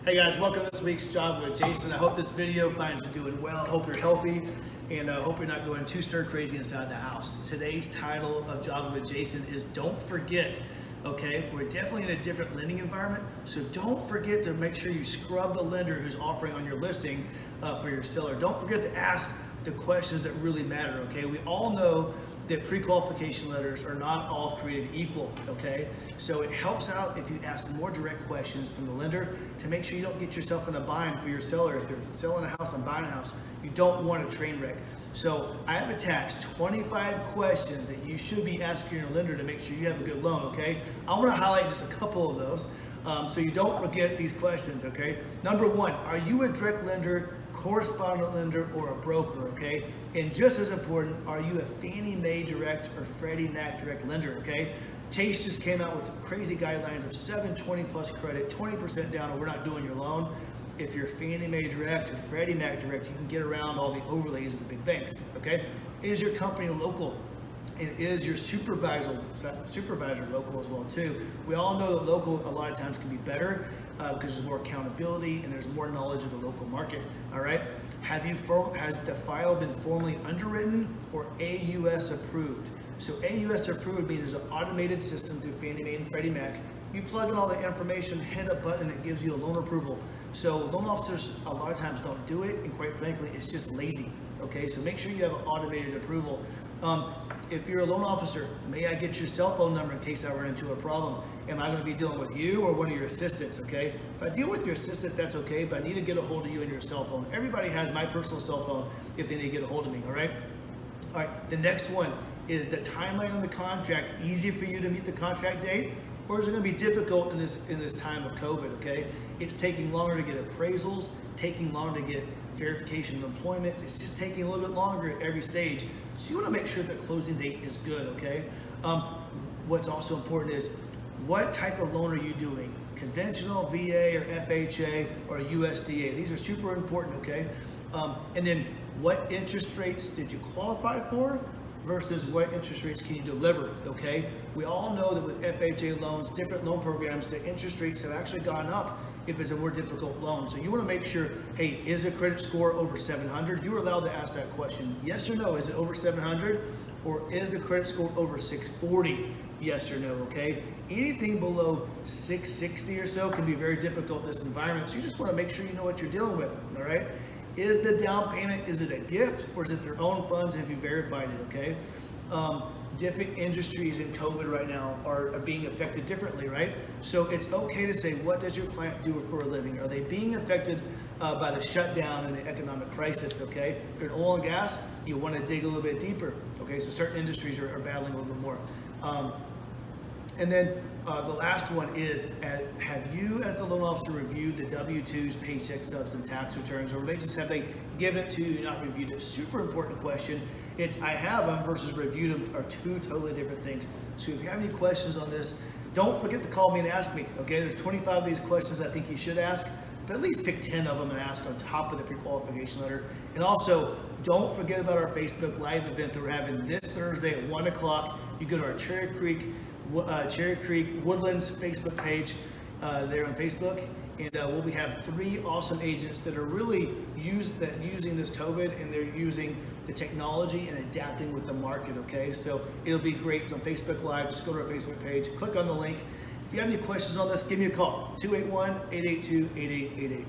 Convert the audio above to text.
Hey guys, welcome to this week's Java with Jason. I hope this video finds you doing well. I hope you're healthy, and I hope you're not going too stir crazy inside the house. Today's title of Java with Jason is Don't Forget. Okay, we're definitely in a different lending environment, so don't forget to make sure you scrub the lender who's offering on your listing for your seller. Don't forget to ask the questions that really matter. Okay, we all know that pre-qualification letters are not all created equal, okay? So it helps out if you ask more direct questions from the lender to make sure you don't get yourself in a bind for your seller. If they're selling a house and buying a house, you don't want a train wreck. So I have attached 25 questions that you should be asking your lender to make sure you have a good loan, okay? I want to highlight just a couple of those so you don't forget these questions, okay? Number one, are you a direct lender, correspondent lender, or a broker, okay? And just as important, are you a Fannie Mae direct or Freddie Mac direct lender, okay? Chase just came out with crazy guidelines of 720 plus credit, 20% down, or we're not doing your loan. If you're Fannie Mae direct or Freddie Mac direct, you can get around all the overlays of the big banks, okay? Is your company local? And is your supervisor local as well too? We all know that local a lot of times can be better because there's more accountability and there's more knowledge of the local market. All right. Has the file been formally underwritten or AUS approved? So AUS approved means it's an automated system through Fannie Mae and Freddie Mac. You plug in all the information, hit a button, it gives you a loan approval. So loan officers a lot of times don't do it, and quite frankly, it's just lazy. Okay, so make sure you have an automated approval. If you're a loan officer, may I get your cell phone number in case I run into a problem? Am I going to be dealing with you or one of your assistants, okay? If I deal with your assistant, that's okay, but I need to get a hold of you on your cell phone. Everybody has my personal cell phone if they need to get a hold of me, all right? All right, the next one is the timeline on the contract easy for you to meet the contract date? Or is it going to be difficult in this time of COVID, okay? It's taking longer to get appraisals, taking longer to get verification of employment. It's just taking a little bit longer at every stage. So you want to make sure the closing date is good, okay? What's also important is what type of loan are you doing? Conventional, VA, or FHA, or USDA? These are super important, okay? And then what interest rates did you qualify for? Versus what interest rates can you deliver, okay? We all know that with FHA loans, different loan programs, the interest rates have actually gone up if it's a more difficult loan. So you wanna make sure, hey, is the credit score over 700? You're allowed to ask that question. Yes or no, is it over 700? Or is the credit score over 640? Yes or no, okay? Anything below 660 or so can be very difficult in this environment. So you just wanna make sure you know what you're dealing with, all right? Is the down payment, is it a gift or is it their own funds and have you verified it, okay? Different industries in COVID right now are being affected differently, right? So it's okay to say, what does your client do for a living? Are they being affected by the shutdown and the economic crisis, okay? If you're in oil and gas, you want to dig a little bit deeper, okay? So certain industries are battling a little bit more. And then the last one is, have you as the loan officer reviewed the W-2s, paycheck stubs, and tax returns, or have they given it to you, not reviewed it? Super important question. It's I have them versus reviewed them are two totally different things. So if you have any questions on this, don't forget to call me and ask me, okay? There's 25 of these questions I think you should ask, but at least pick 10 of them and ask on top of the pre-qualification letter. And also, don't forget about our Facebook Live event that we're having this Thursday at 1 o'clock. You go to our Cherry Creek Woodlands Facebook page there on Facebook, and we'll have 3 awesome agents that are really using this COVID, and they're using the technology and adapting with the market, okay? So it'll be great. It's on Facebook Live. Just go to our Facebook page, click on the link. If you have any questions on this, give me a call, 281-882-8888.